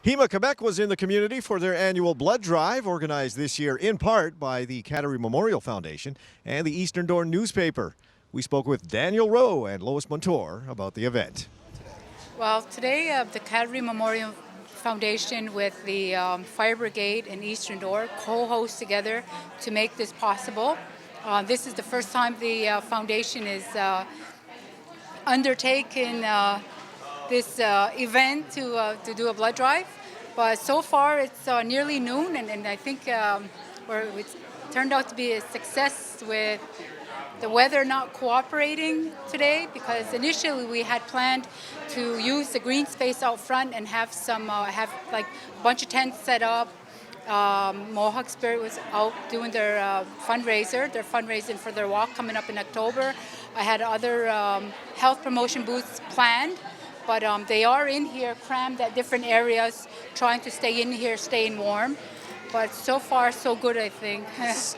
Hema-Quebec was in the community for their annual blood drive, organized this year in part by the Kateri Memorial Foundation and the Eastern Door newspaper. We spoke with Daniel Rowe and Lois Montour about the event. Well, today the Kateri Memorial Foundation with the Fire Brigade and Eastern Door co-host together to make this possible. This is the first time the foundation is undertaking this event to do a blood drive. But so far it's nearly noon, and I think it's turned out to be a success with the weather not cooperating today, because initially we had planned to use the green space out front and have have like a bunch of tents set up. Mohawk Spirit was out doing their fundraiser. They're fundraising for their walk coming up in October. I had other health promotion booths planned, but they are in here crammed at different areas, trying to stay in here, staying warm. But so far, so good, I think.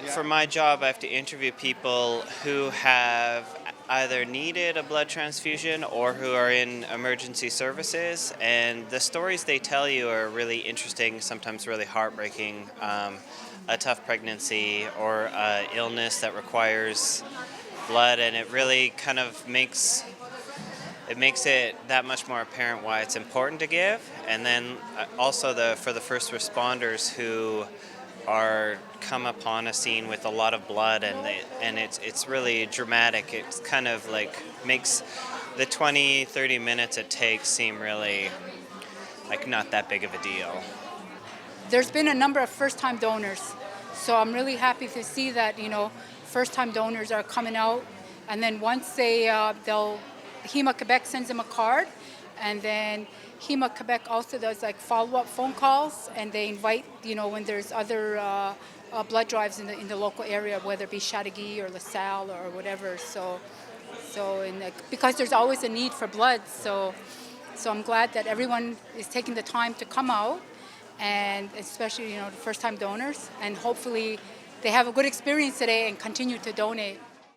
For my job, I have to interview people who have either needed a blood transfusion or who are in emergency services. And the stories they tell you are really interesting, sometimes really heartbreaking. A tough pregnancy or illness that requires blood, and it really kind of makes it that much more apparent why it's important to give. And then also for the first responders who are come upon a scene with a lot of blood, and it's really dramatic. It's kind of like makes the 20-30 minutes it takes seem really like not that big of a deal. There's been a number of first-time donors, so I'm really happy to see that first-time donors are coming out, and then once Hema-Quebec sends them a card, and then Hema-Quebec also does like follow-up phone calls, and they invite, when there's other blood drives in the local area, whether it be Chateauguay or LaSalle or whatever. Because there's always a need for blood, so I'm glad that everyone is taking the time to come out, and especially the first-time donors, and hopefully they have a good experience today and continue to donate.